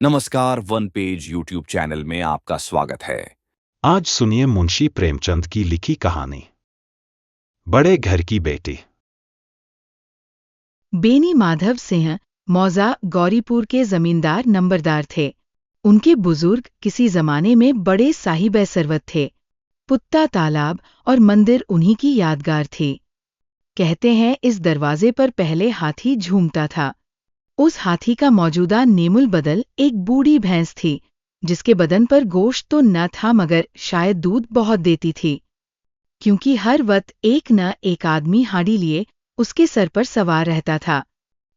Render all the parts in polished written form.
नमस्कार, one page YouTube channel में आपका स्वागत है। आज सुनिए मुंशी प्रेमचंद की लिखी कहानी बड़े घर की बेटी। बेनी माधव सिंह मौजा गौरीपुर के जमींदार नंबरदार थे। उनके बुजुर्ग किसी जमाने में बड़े साहिब सरवत थे। पुत्ता तालाब और मंदिर उन्हीं की यादगार थी। कहते हैं इस दरवाजे पर पहले हाथी झूमता था। उस हाथी का मौजूदा नेमुल बदल एक बूढ़ी भैंस थी, जिसके बदन पर गोश्त तो न था मगर शायद दूध बहुत देती थी, क्योंकि हर वक्त एक न एक आदमी हाड़ी लिए उसके सर पर सवार रहता था।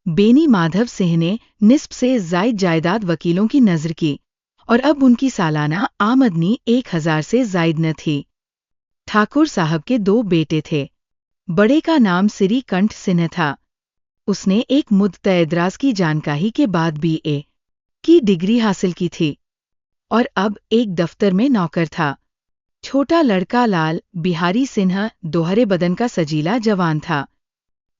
बेनी माधव सिंह ने निस्ब से जायद जायदाद वकीलों की नजर की और अब उनकी सालाना आमदनी 1000 से जायद न थी। ठाकुर साहब के 2 बेटे थे। बड़े का नाम श्री कंठ सिंह था। उसने एक मुद्दतएदराज की जानकारी के बाद BA की डिग्री हासिल की थी और अब एक दफ्तर में नौकर था। छोटा लड़का लाल बिहारी सिन्हा दोहरे बदन का सजीला जवान था।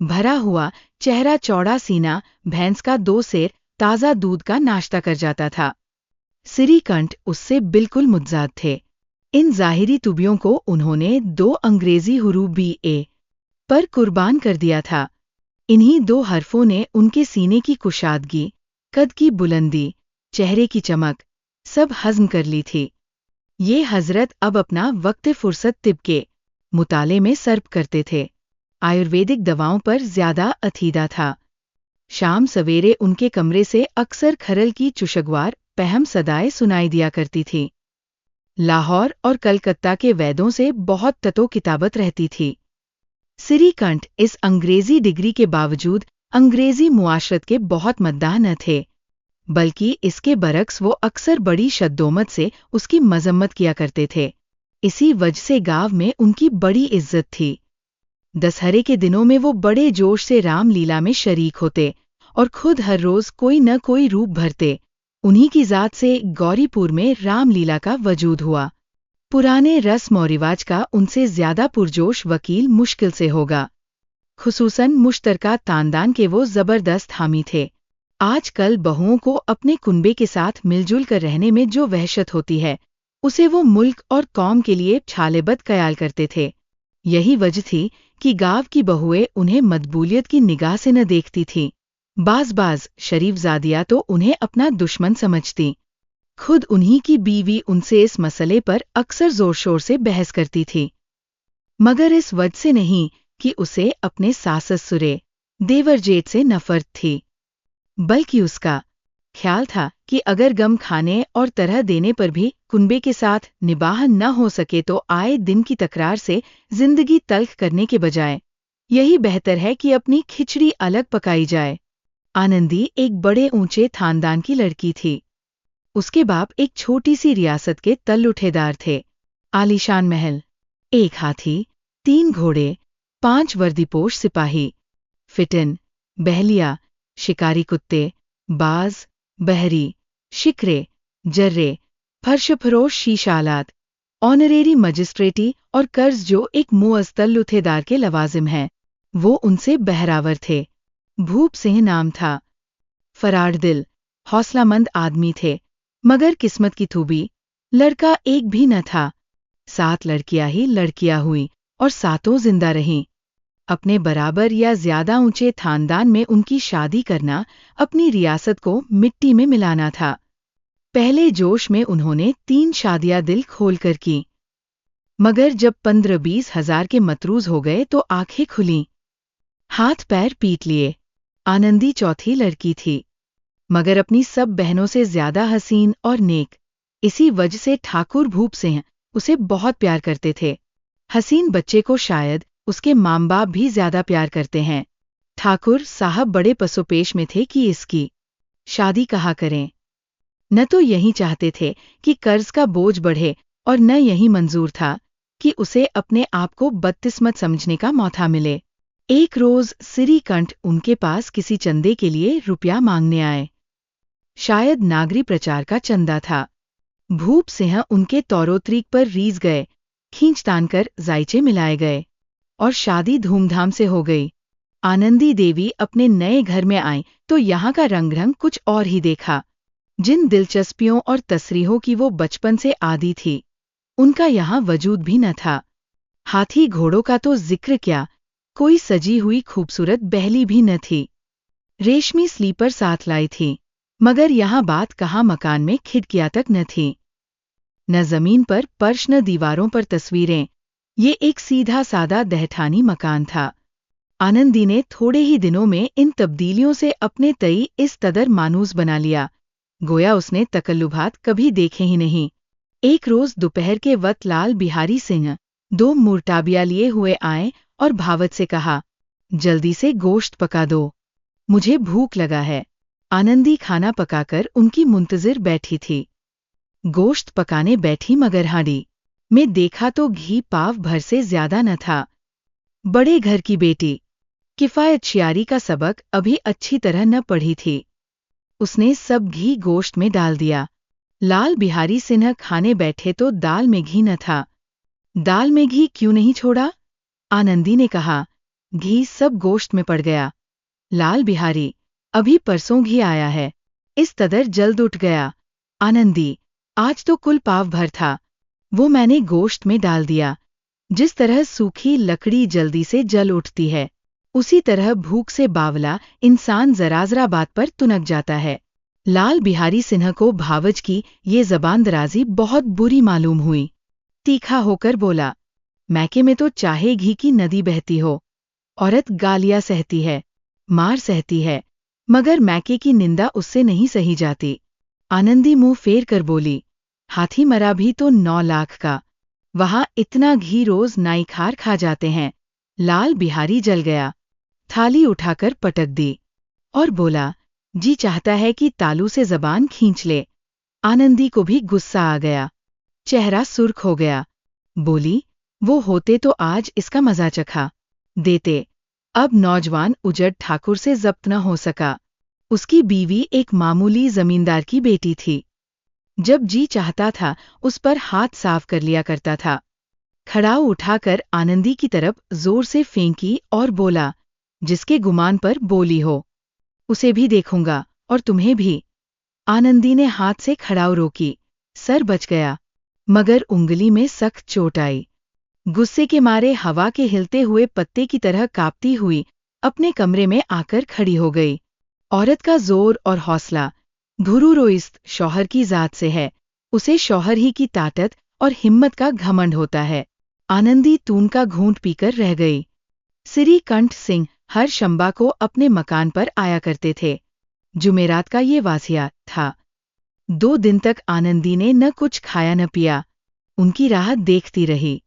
भरा हुआ चेहरा, चौड़ा सीना, भैंस का 2 सेर ताज़ा दूध का नाश्ता कर जाता था। श्रीकंठ उससे बिल्कुल मुतजाद थे। इन जाहिरी तुबियों को उन्होंने 2 अंग्रेजी हुरूफ BA पर कुर्बान कर दिया था। इन्हीं 2 हरफों ने उनके सीने की कुशादगी, कद की बुलंदी, चेहरे की चमक सब हज़म कर ली थी। ये हजरत अब अपना वक्त फुर्सत तिब के मुताले में सर्फ करते थे। आयुर्वेदिक दवाओं पर ज्यादा अथीदा था। शाम सवेरे उनके कमरे से अक्सर खरल की चुशगवार पहम सदाएं सुनाई दिया करती थी। लाहौर और कलकत्ता के वैदों से बहुत ततो किताबत रहती थी। श्रीकंठ इस अंग्रेजी डिग्री के बावजूद अंग्रेजी मुआशरत के बहुत मद्दाह न थे, बल्कि इसके बरक्स वो अक्सर बड़ी शद्दोमत से उसकी मजम्मत किया करते थे। इसी वजह से गांव में उनकी बड़ी इज्जत थी। दशहरे के दिनों में वो बड़े जोश से रामलीला में शरीक होते और खुद हर रोज कोई न कोई रूप भरते। उन्हीं की जात से गौरीपुर में रामलीला का वजूद हुआ। पुराने रस्म और रिवाज का उनसे ज्यादा पुरजोश वकील मुश्किल से होगा। खुसूसन मुश्तरका तानदान के वो जबरदस्त हामी थे। आजकल बहुओं को अपने कुनबे के साथ मिलजुल कर रहने में जो वहशत होती है, उसे वो मुल्क और कौम के लिए छालेबद कयाल करते थे। यही वजह थी कि गांव की बहुएं उन्हें मदबूलियत की निगाह से न देखती थीं। बाज शरीफ जादिया तो उन्हें अपना दुश्मन समझती। खुद उन्हीं की बीवी उनसे इस मसले पर अक्सर जोर शोर से बहस करती थी, मगर इस वजह से नहीं कि उसे अपने सास ससुरे देवर जेठ से नफरत थी, बल्कि उसका ख्याल था कि अगर गम खाने और तरह देने पर भी कुनबे के साथ निबाह न हो सके तो आए दिन की तकरार से जिंदगी तल्ख करने के बजाय यही बेहतर है कि अपनी खिचड़ी अलग पकाई जाए। आनंदी एक बड़े ऊंचे खानदान की लड़की थी। उसके बाप एक छोटी सी रियासत के तल्लुठेदार थे। आलीशान महल, 1 हाथी, 3 घोड़े, 5 वर्दीपोश सिपाही, फिटन, बहलिया, शिकारी कुत्ते, बाज, बहरी, शिकरे, जर्रे, फर्शफरोश शीशालात, ऑनरेरी मजिस्ट्रेटी और कर्ज जो एक मुअज़्ज़ल लुथेदार के लवाजिम हैं, वो उनसे बहरावर थे। भूप सिंह नाम था। फराड दिल, हौसलामंद आदमी थे, मगर किस्मत की थूबी लड़का एक भी न था। 7 लड़कियां ही लड़कियां हुई और 7 जिंदा रहीं। अपने बराबर या ज्यादा ऊंचे खानदान में उनकी शादी करना अपनी रियासत को मिट्टी में मिलाना था। पहले जोश में उन्होंने 3 शादियां दिल खोलकर की, मगर जब 15-20 हजार के मतरूज हो गए तो आंखें खुलीं, हाथ पैर पीट लिए। आनंदी चौथी लड़की थी, मगर अपनी सब बहनों से ज्यादा हसीन और नेक। इसी वजह से ठाकुर भूप सिंह उसे बहुत प्यार करते थे। हसीन बच्चे को शायद उसके माँ बाप भी ज्यादा प्यार करते हैं। ठाकुर साहब बड़े पसोपेश में थे कि इसकी शादी कहा करें। न तो यही चाहते थे कि कर्ज का बोझ बढ़े और न यही मंजूर था कि उसे अपने आप को बदकिस्मत समझने का मौका मिले। एक रोज श्रीकंठ उनके पास किसी चंदे के लिए रुपया मांगने आए। शायद नागरी प्रचार का चंदा था। भूप सिंह उनके तौरोतरीक पर रीझ गए, खींच तान कर जायचे मिलाए गए और शादी धूमधाम से हो गई। आनंदी देवी अपने नए घर में आईं तो यहाँ का रंग कुछ और ही देखा। जिन दिलचस्पियों और तसरीहों की वो बचपन से आदी थी, उनका यहाँ वजूद भी न था। हाथी घोड़ों का तो जिक्र क्या, कोई सजी हुई खूबसूरत बहली भी न थी। रेशमी स्लीपर साथ लाई थी, मगर यहाँ बात कहाँ मकान में खिड़कियां तक न थी, न जमीन पर फर्श न दीवारों पर तस्वीरें। ये एक सीधा सादा दहठानी मकान था। आनंदी ने थोड़े ही दिनों में इन तब्दीलियों से अपने तई इस कदर मानूस बना लिया, गोया उसने तकल्लुभात कभी देखे ही नहीं। एक रोज दोपहर के वक्त लाल बिहारी सिंह 2 मुर्ताबिया लिए हुए आए और भावत से कहा, जल्दी से गोश्त पका दो, मुझे भूख लगा है। आनंदी खाना पकाकर उनकी मुंतजिर बैठी थी। गोश्त पकाने बैठी मगर हांडी में देखा तो घी पाव भर से ज्यादा न था। बड़े घर की बेटी, किफायतशियारी का सबक अभी अच्छी तरह न पढ़ी थी। उसने सब घी गोश्त में डाल दिया। लाल बिहारी सिन्हा खाने बैठे तो दाल में घी न था। दाल में घी क्यों नहीं छोड़ा? आनंदी ने कहा, घी सब गोश्त में पड़ गया। लाल बिहारी, अभी परसों घी आया है, इस कदर जल्द उठ गया। आनंदी, आज तो कुल पाव भर था, वो मैंने गोश्त में डाल दिया। जिस तरह सूखी लकड़ी जल्दी से जल उठती है, उसी तरह भूख से बावला इंसान जरा बात पर तुनक जाता है। लाल बिहारी सिन्हा को भावज की ये जबान दराजी बहुत बुरी मालूम हुई। तीखा होकर बोला, मैके में तो चाहे घी की नदी बहती हो, औरत गालियां सहती है, मार सहती है, मगर मैके की निंदा उससे नहीं सही जाती। आनंदी मुंह फेर कर बोली, हाथी मरा भी तो 9 लाख का, वहां इतना घी रोज नाईखार खा जाते हैं। लाल बिहारी जल गया, थाली उठाकर पटक दी और बोला, जी चाहता है कि तालू से जबान खींच ले। आनंदी को भी गुस्सा आ गया, चेहरा सुर्ख हो गया। बोली, वो होते तो आज इसका मजा चखा देते। अब नौजवान उजड़ ठाकुर से जब्त न हो सका। उसकी बीवी एक मामूली जमींदार की बेटी थी। जब जी चाहता था उस पर हाथ साफ कर लिया करता था। खड़ाऊ उठाकर आनंदी की तरफ जोर से फेंकी और बोला, जिसके गुमान पर बोली हो, उसे भी देखूंगा और तुम्हें भी। आनंदी ने हाथ से खड़ाऊ रोकी, सर बच गया, मगर उंगली में सख्त चोट आई। गुस्से के मारे हवा के हिलते हुए पत्ते की तरह कांपती हुई अपने कमरे में आकर खड़ी हो गई। औरत का जोर और हौसला घुरूरोइस्त शौहर की जात से है, उसे शौहर ही की ताकत और हिम्मत का घमंड होता है। आनंदी तून का घूंट पीकर रह गई। श्री कंठ सिंह हर शंबा को अपने मकान पर आया करते थे। जुमेरात का ये वासिया था। 2 दिन तक आनंदी ने न कुछ खाया न पिया, उनकी राह देखती रही।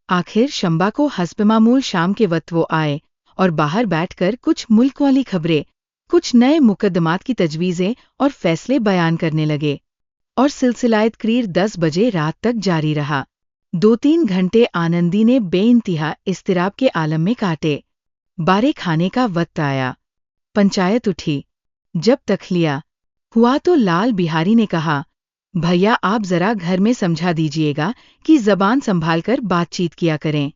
आखिर शंबा को हस्बमामूल शाम के वक्त वो आए और बाहर बैठकर कुछ मुल्क वाली खबरें, कुछ नए मुकदमात की तजवीज़ें और फैसले बयान करने लगे, और सिलसिलाए तकरीर 10 बजे रात तक जारी रहा। 2-3 घंटे आनंदी ने बेइंतहा इस्तिराब के आलम में काटे। बारे खाने का वक्त आया। पंचायत उठी। जब तखलिया हुआ तो लाल बिहारी ने कहा, भैया आप जरा घर में समझा दीजिएगा कि जबान संभालकर बातचीत किया करें,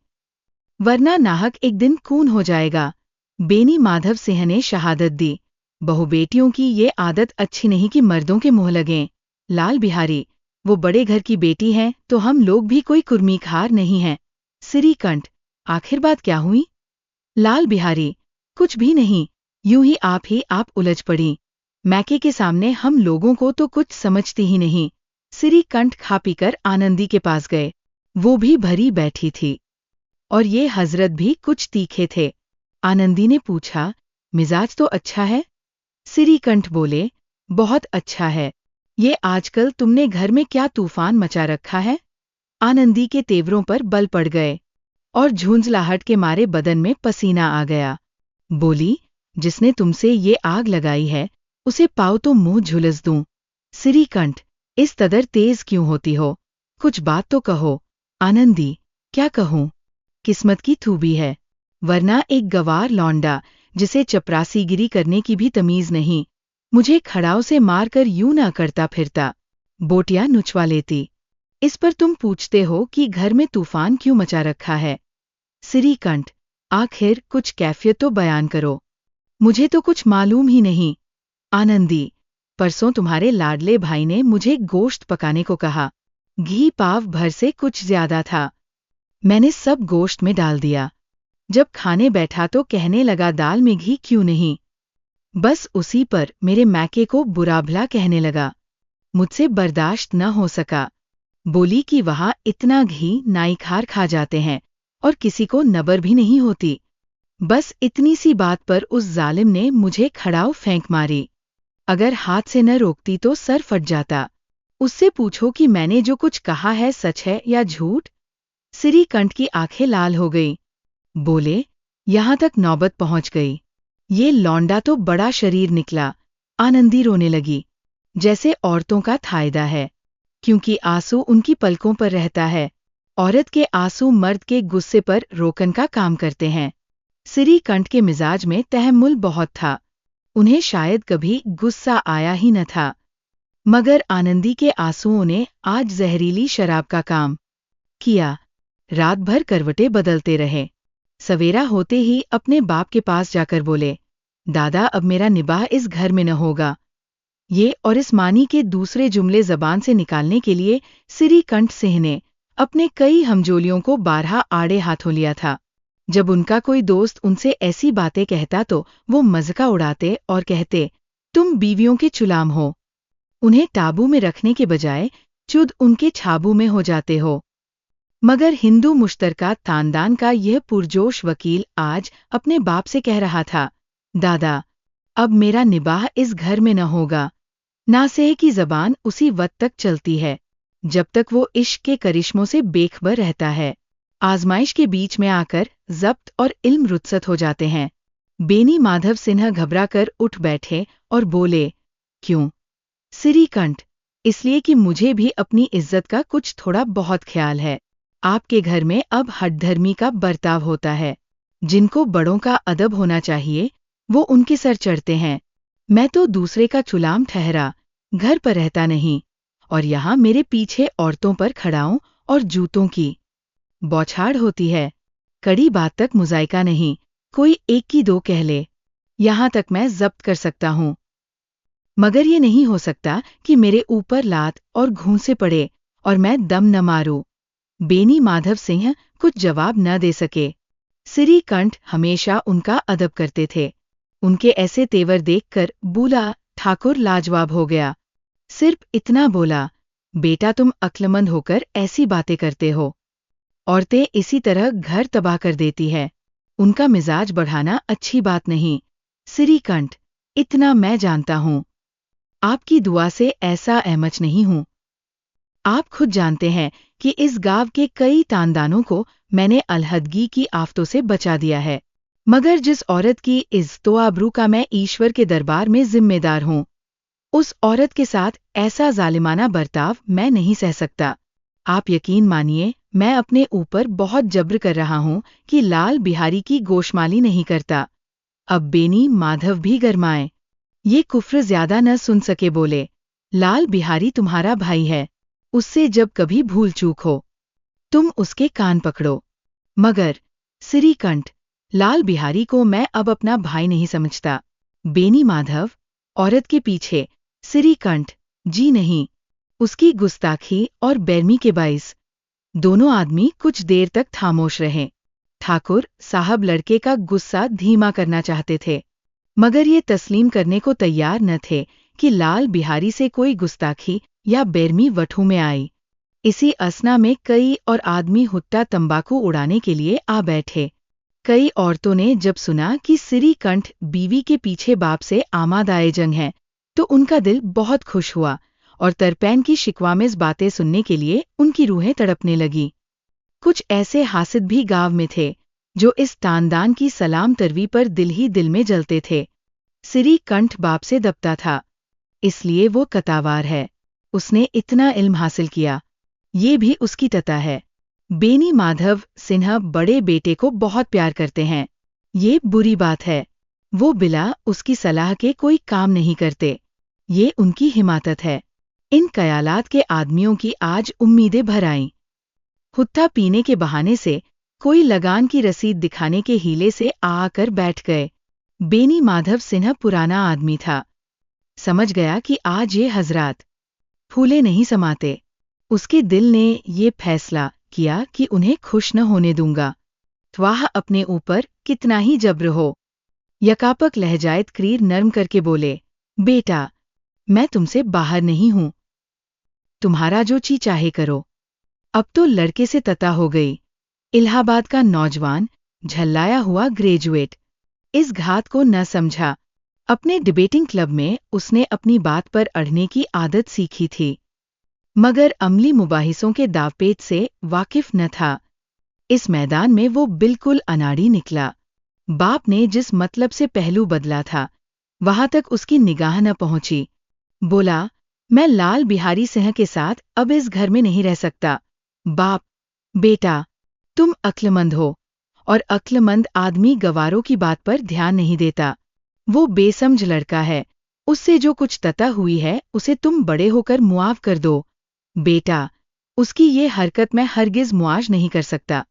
वरना नाहक एक दिन खून हो जाएगा। बेनी माधव सिंह ने शहादत दी, बहु बेटियों की ये आदत अच्छी नहीं कि मर्दों के मुंह लगें। लाल बिहारी, वो बड़े घर की बेटी हैं तो हम लोग भी कोई कुर्मीखार नहीं हैं। श्री कंठ, आखिर बात क्या हुई? लाल बिहारी, कुछ भी नहीं, यूं ही आप उलझ पड़ी। मैके के सामने हम लोगों को तो कुछ समझती ही नहीं। श्री कंठ खा पीकर आनंदी के पास गए, वो भी भरी बैठी थी, और ये हजरत भी कुछ तीखे थे। आनंदी ने पूछा, मिजाज तो अच्छा है? श्री कंठ बोले, बहुत अच्छा है। ये आजकल तुमने घर में क्या तूफान मचा रखा है? आनंदी के तेवरों पर बल पड़ गए और झुंझलाहट के मारे बदन में पसीना आ गया। बोली, जिसने तुमसे ये आग लगाई है उसे पाओ तो मुंह झुलस दूं। श्री कंठ, इस कदर तेज क्यों होती हो? कुछ बात तो कहो। आनंदी, क्या कहूं? किस्मत की थूबी है, वरना एक गवार लौंडा जिसे चपरासीगिरी करने की भी तमीज नहीं, मुझे खड़ाऊ से मारकर यूं ना करता फिरता, बोटियां नुचवा लेती। इस पर तुम पूछते हो कि घर में तूफान क्यों मचा रखा है? श्री कंठ, आखिर कुछ कैफियत तो बयान करो, मुझे तो कुछ मालूम ही नहीं। आनंदी, परसों तुम्हारे लाडले भाई ने मुझे गोश्त पकाने को कहा। घी पाव भर से कुछ ज्यादा था। मैंने सब गोश्त में डाल दिया। जब खाने बैठा तो कहने लगा दाल में घी क्यों नहीं। बस उसी पर मेरे मैके को बुरा भला कहने लगा। मुझसे बर्दाश्त न हो सका। बोली कि वहाँ इतना घी नाईखार खा जाते हैं और किसी को नबर भी नहीं होती। बस इतनी सी बात पर उस जालिम ने मुझे खड़ाऊ फेंक मारी। अगर हाथ से न रोकती तो सर फट जाता। उससे पूछो कि मैंने जो कुछ कहा है सच है या झूठ। सिरीकंठ की आंखें लाल हो गई। बोले, यहाँ तक नौबत पहुंच गई। ये लौंडा तो बड़ा शरीर निकला। आनंदी रोने लगी, जैसे औरतों का थायदा है, क्योंकि आंसू उनकी पलकों पर रहता है। औरत के आंसू मर्द के गुस्से पर रोकन का काम करते हैं। सिरीकंठ के मिजाज में तहम्मुल बहुत था। उन्हें शायद कभी गुस्सा आया ही न था। मगर आनंदी के आंसुओं ने आज जहरीली शराब का काम किया। रात भर करवटें बदलते रहे। सवेरा होते ही अपने बाप के पास जाकर बोले, दादा अब मेरा निबाह इस घर में न होगा। ये और इस मानी के दूसरे जुमले जबान से निकालने के लिए सिरीकंठ सिंह ने अपने कई हमजोलियों को 12 आड़े हाथों लिया था। जब उनका कोई दोस्त उनसे ऐसी बातें कहता तो वो मज़का उड़ाते और कहते, तुम बीवियों के चुलाम हो। उन्हें टाबू में रखने के बजाय चुद उनके छाबू में हो जाते हो। मगर हिंदू मुश्तरका तानदान का यह पुरजोश वकील आज अपने बाप से कह रहा था, दादा अब मेरा निबाह इस घर में न होगा। नासेह की जबान उसी वक्त तक चलती है जब तक वो इश्क के करिश्मों से बेखबर रहता है। आजमाइश के बीच में आकर जब्त और इल्म रुत्सत हो जाते हैं। बेनी माधव सिन्हा घबराकर उठ बैठे और बोले, क्यों सिरीकंठ? इसलिए कि मुझे भी अपनी इज्जत का कुछ थोड़ा बहुत ख्याल है। आपके घर में अब हठधर्मी का बर्ताव होता है। जिनको बड़ों का अदब होना चाहिए वो उनके सर चढ़ते हैं। मैं तो दूसरे का चुलाम ठहरा, घर पर रहता नहीं, और यहाँ मेरे पीछे औरतों पर खड़ाऊं और जूतों की बौछार होती है। कड़ी बात तक मुजायका नहीं, कोई एक की दो कह ले, यहाँ तक मैं जब्त कर सकता हूँ। मगर ये नहीं हो सकता कि मेरे ऊपर लात और घूंसे पड़े और मैं दम न मारूं। बेनी माधव सिंह कुछ जवाब न दे सके। सिरीकंठ हमेशा उनका अदब करते थे। उनके ऐसे तेवर देखकर बूला ठाकुर लाजवाब हो गया। सिर्फ इतना बोला, बेटा तुम अक्लमंद होकर ऐसी बातें करते हो। औरतें इसी तरह घर तबाह कर देती है। उनका मिजाज बढ़ाना अच्छी बात नहीं। सिरीकंठ, इतना मैं जानता हूँ। आपकी दुआ से ऐसा अहमच नहीं हूँ। आप खुद जानते हैं कि इस गांव के कई तानदानों को मैंने अलहदगी की आफतों से बचा दिया है। मगर जिस औरत की इज्जतो आबरू का मैं ईश्वर के दरबार में जिम्मेदार हूँ, उस औरत के साथ ऐसा जालिमाना बर्ताव मैं नहीं सह सकता। आप यकीन मानिए, मैं अपने ऊपर बहुत जब्र कर रहा हूँ कि लाल बिहारी की गोशमाली नहीं करता। अब बेनी माधव भी गरमाए। ये कुफ्र ज्यादा न सुन सके बोले, लाल बिहारी तुम्हारा भाई है। उससे जब कभी भूल चूक हो तुम उसके कान पकड़ो। मगर सिरीकंठ, लाल बिहारी को मैं अब अपना भाई नहीं समझता। बेनी माधव, औरत के पीछे सिरीकंठ, जी नहीं। उसकी गुस्ताखी और बेरमी के बाइस दोनों आदमी कुछ देर तक खामोश रहे। ठाकुर साहब लड़के का गुस्सा धीमा करना चाहते थे, मगर ये तस्लीम करने को तैयार न थे कि लाल बिहारी से कोई गुस्ताखी या बेरमी वठू में आई। इसी असना में कई और आदमी हुट्टा तंबाकू उड़ाने के लिए आ बैठे। कई औरतों ने जब सुना कि सिरीकंठ बीवी के पीछे बाप से आमाद आए जंग हैं, तो उनका दिल बहुत खुश हुआ और तरपैन की शिकवामेज बातें सुनने के लिए उनकी रूहें तड़पने लगी। कुछ ऐसे हासिद भी गांव में थे जो इस तानदान की सलाम तरवी पर दिल ही दिल में जलते थे। सिरीकंठ बाप से दबता था, इसलिए वो कतावार है। उसने इतना इल्म हासिल किया, ये भी उसकी तता है। बेनी माधव सिन्हा बड़े बेटे को बहुत प्यार करते हैं। ये बुरी बात है। वो बिला उसकी सलाह के कोई काम नहीं करते। ये उनकी हिमाकत है। इन कयालात के आदमियों की आज उम्मीदें भर आईं। हुट्टा पीने के बहाने से कोई लगान की रसीद दिखाने के हीले से आकर बैठ गए। बेनी माधव सिन्हा पुराना आदमी था। समझ गया कि आज ये हजरात फूले नहीं समाते। उसके दिल ने ये फैसला किया कि उन्हें खुश न होने दूंगा, ख्वाह अपने ऊपर कितना ही जब्र हो। यकापक लहजाए तकरीर नर्म करके बोले, बेटा, मैं तुमसे बाहर नहीं हूं, तुम्हारा जो ची चाहे करो। अब तो लड़के से तता हो गई। इलाहाबाद का नौजवान, झल्लाया हुआ ग्रेजुएट, इस घात को न समझा। अपने डिबेटिंग क्लब में उसने अपनी बात पर अड़ने की आदत सीखी थी, मगर अमली मुबाहिसों के दावपेच से वाकिफ न था। इस मैदान में वो बिल्कुल अनाड़ी निकला। बाप ने जिस मतलब से पहलू बदला था, वहां तक उसकी निगाह न पहुंची। बोला, मैं लाल बिहारी सिंह के साथ अब इस घर में नहीं रह सकता। बाप, बेटा, तुम अक्लमंद हो, और अक्लमंद आदमी गवारों की बात पर ध्यान नहीं देता। वो बेसमझ लड़का है, उससे जो कुछ तता हुई है उसे तुम बड़े होकर मुआफ कर दो। बेटा, उसकी ये हरकत मैं हरगिज मुआज नहीं कर सकता।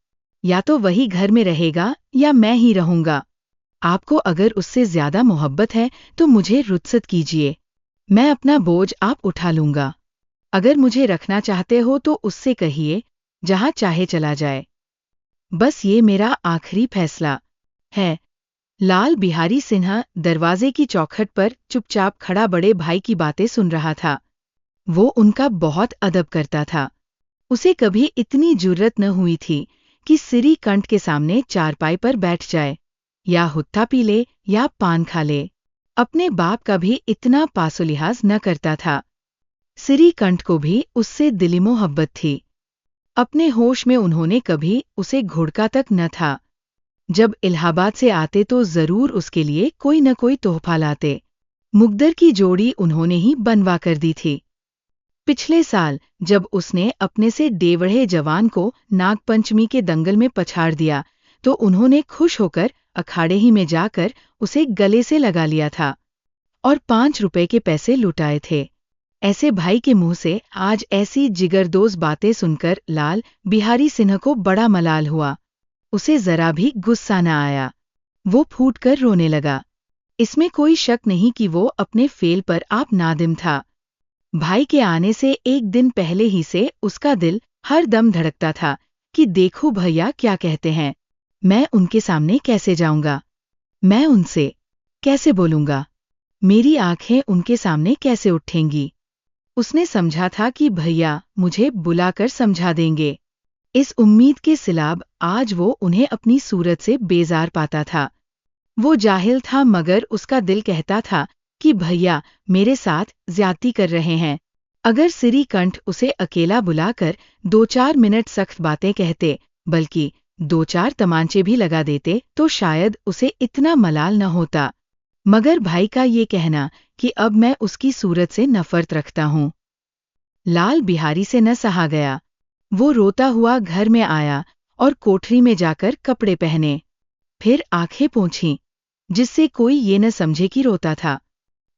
या तो वही घर में रहेगा या मैं ही रहूंगा। आपको अगर उससे ज्यादा मोहब्बत है तो मुझे रुखसत कीजिए, मैं अपना बोझ आप उठा लूंगा। अगर मुझे रखना चाहते हो तो उससे कहिए जहां चाहे चला जाए। बस ये मेरा आखिरी फैसला है। लाल बिहारी सिन्हा दरवाजे की चौखट पर चुपचाप खड़ा बड़े भाई की बातें सुन रहा था। वो उनका बहुत अदब करता था। उसे कभी इतनी जुर्रत न हुई थी कि सिरी कंठ के सामने चारपाई पर बैठ जाए, या हुत्ता पी ले या पान खा ले। अपने बाप का भी इतना पासोलिहाज न करता था। सिरी कंठ को भी उससे दिली मोहब्बत थी। अपने होश में उन्होंने कभी उसे घुड़का तक न था। जब इलाहाबाद से आते तो जरूर उसके लिए कोई न कोई तोहफा लाते। मुकद्दर की जोड़ी उन्होंने ही बनवा कर दी थी। पिछले साल जब उसने अपने से डेवढ़े जवान को नागपंचमी के दंगल में पछाड़ दिया, तो उन्होंने खुश होकर अखाड़े ही में जाकर उसे गले से लगा लिया था और 5 रुपए के पैसे लुटाए थे। ऐसे भाई के मुंह से आज ऐसी जिगरदोज बातें सुनकर लाल बिहारी सिन्हा को बड़ा मलाल हुआ। उसे जरा भी गुस्सा न आया। वो फूटकर रोने लगा। इसमें कोई शक नहीं कि वो अपने फेल पर आप नादिम था। भाई के आने से एक दिन पहले ही से उसका दिल हर दम धड़कता था कि देखो भैया क्या कहते हैं, मैं उनके सामने कैसे जाऊंगा, मैं उनसे कैसे बोलूंगा, मेरी आंखें उनके सामने कैसे उठेंगी। उसने समझा था कि भैया मुझे बुलाकर समझा देंगे। इस उम्मीद के सिलाब आज वो उन्हें अपनी सूरत से बेजार पाता था। वो जाहिल था, मगर उसका दिल कहता था कि भैया मेरे साथ ज्यादती कर रहे हैं। अगर सिरी कंठ उसे अकेला बुलाकर 2-4 मिनट सख्त बातें कहते, बल्कि 2-4 तमांचे भी लगा देते, तो शायद उसे इतना मलाल न होता। मगर भाई का ये कहना कि अब मैं उसकी सूरत से नफरत रखता हूँ, लाल बिहारी से न सहा गया। वो रोता हुआ घर में आया और कोठरी में जाकर कपड़े पहने, फिर आंखें पोंछीं, जिससे कोई ये न समझे कि रोता था।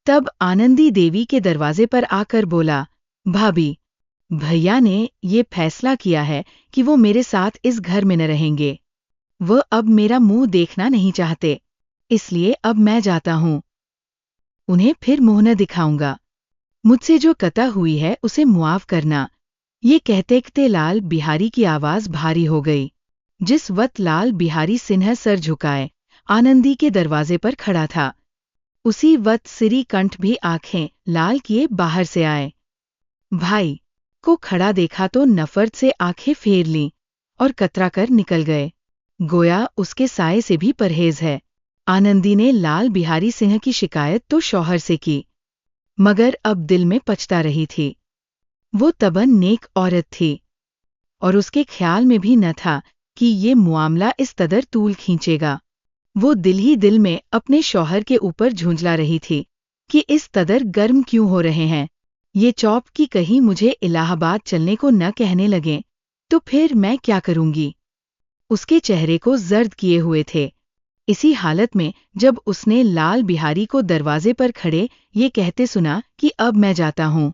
तब आनंदी देवी के दरवाजे पर आकर बोला, भाभी, भैया ने ये फैसला किया है कि वो मेरे साथ इस घर में न रहेंगे। वह अब मेरा मुंह देखना नहीं चाहते, इसलिए अब मैं जाता हूं। उन्हें फिर मुंह न दिखाऊंगा। मुझसे जो कता हुई है उसे मुआफ करना। ये कहते कहते लाल बिहारी की आवाज भारी हो गई। जिस वक्त लाल बिहारी सिन्हा सर झुकाए आनंदी के दरवाजे पर खड़ा था, उसी वक्त सिरी कंठ भी आंखें लाल किए बाहर से आए। भाई को खड़ा देखा तो नफरत से आंखें फेर लीं और कतरा कर निकल गए। गोया उसके साये से भी परहेज है। आनंदी ने लाल बिहारी सिंह की शिकायत तो शौहर से की, मगर अब दिल में पछता रही थी। वो तबन नेक औरत थी, और उसके ख्याल में भी न था कि ये मुआमला इस कदर तूल खींचेगा। वो दिल ही दिल में अपने शौहर के ऊपर झुंझला रही थी कि इस कदर गर्म क्यों हो रहे हैं। ये चौप की कहीं मुझे इलाहाबाद चलने को न कहने लगें तो फिर मैं क्या करूंगी। उसके चेहरे को जर्द किए हुए थे। इसी हालत में जब उसने लाल बिहारी को दरवाजे पर खड़े ये कहते सुना कि अब मैं जाता हूं,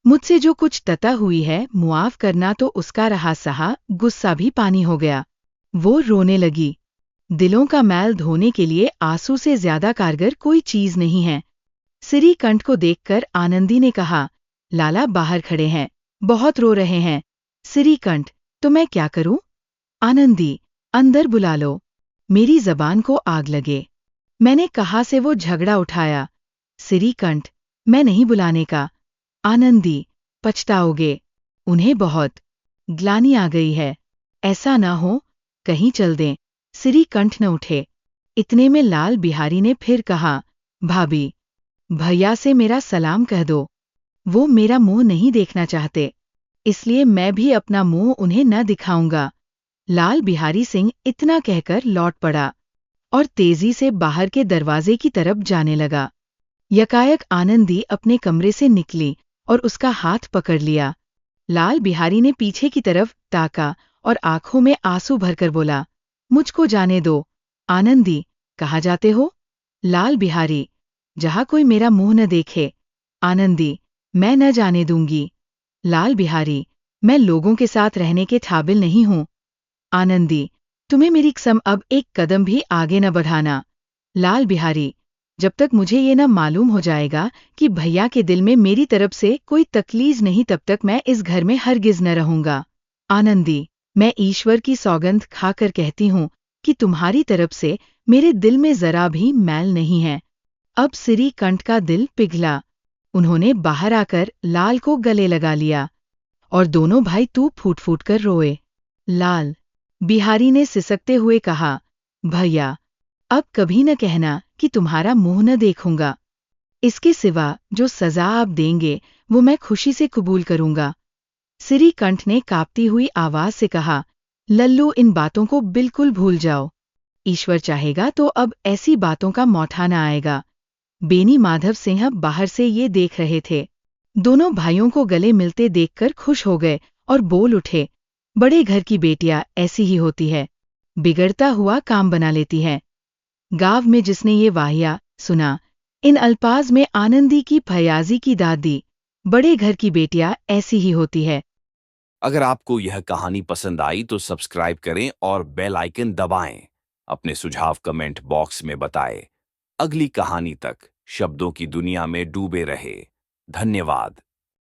मुझसे जो कुछ तता हुई है मुआफ करना, तो उसका रहा सहा गुस्सा भी पानी हो गया। वो रोने लगी। दिलों का मैल धोने के लिए आंसू से ज्यादा कारगर कोई चीज नहीं है। सिरीकंठ को देखकर आनंदी ने कहा, लाला बाहर खड़े हैं, बहुत रो रहे हैं। सिरीकंठ, तो मैं क्या करूं? आनंदी, अंदर बुला लो, मेरी जबान को आग लगे। मैंने कहाँ से वो झगड़ा उठाया? सिरीकंठ, मैं नहीं बुलाने का। आनंदी, पछताओगे, उन्हें बहुत ग्लानि आ गई है। ऐसा ना हो, कहीं चल दें। सिरीकंठ न उठे। इतने में लाल बिहारी ने फिर कहा, भाभी, भैया से मेरा सलाम कह दो। वो मेरा मुंह नहीं देखना चाहते, इसलिए मैं भी अपना मुंह उन्हें न दिखाऊंगा। लाल बिहारी सिंह इतना कहकर लौट पड़ा और तेजी से बाहर के दरवाजे की तरफ जाने लगा। यकायक आनंदी अपने कमरे से निकली और उसका हाथ पकड़ लिया। लाल बिहारी ने पीछे की तरफ ताका और आंखों में आंसू भरकर बोला, मुझको जाने दो। आनंदी, कहाँ जाते हो? लाल बिहारी, जहाँ कोई मेरा मुंह न देखे। आनंदी, मैं न जाने दूंगी। लाल बिहारी, मैं लोगों के साथ रहने के काबिल नहीं हूं। आनंदी, तुम्हें मेरी कसम अब एक कदम भी आगे न बढ़ाना। लाल बिहारी, जब तक मुझे ये न मालूम हो जाएगा कि भैया के दिल में मेरी तरफ से कोई तकलीफ नहीं, तब तक मैं इस घर में हरगिज न रहूंगा। आनंदी, मैं ईश्वर की सौगंध खाकर कहती हूँ कि तुम्हारी तरफ से मेरे दिल में जरा भी मैल नहीं है। अब सिरीकंठ का दिल पिघला। उन्होंने बाहर आकर लाल को गले लगा लिया और दोनों भाई तू फूट फूट कर रोए। लाल बिहारी ने सिसकते हुए कहा, भैया, अब कभी न कहना कि तुम्हारा मुंह न देखूंगा। इसके सिवा जो सजा आप देंगे वो मैं खुशी से कबूल करूंगा। सिरीकंठ ने कांपती हुई आवाज से कहा, लल्लू, इन बातों को बिल्कुल भूल जाओ। ईश्वर चाहेगा तो अब ऐसी बातों का मौठा न आएगा। बेनी माधव सिंह बाहर से ये देख रहे थे। दोनों भाइयों को गले मिलते देखकर खुश हो गए और बोल उठे, बड़े घर की बेटियां ऐसी ही होती है, बिगड़ता हुआ काम बना लेती है। गांव में जिसने ये वाहिया सुना, इन अल्फाज में आनंदी की फयाजी की दाद दी, बड़े घर की बेटियां ऐसी ही होती है। अगर आपको यह कहानी पसंद आई तो सब्सक्राइब करें और बेल आइकन दबाएं। अपने सुझाव कमेंट बॉक्स में बताएं। अगली कहानी तक शब्दों की दुनिया में डूबे रहे। धन्यवाद।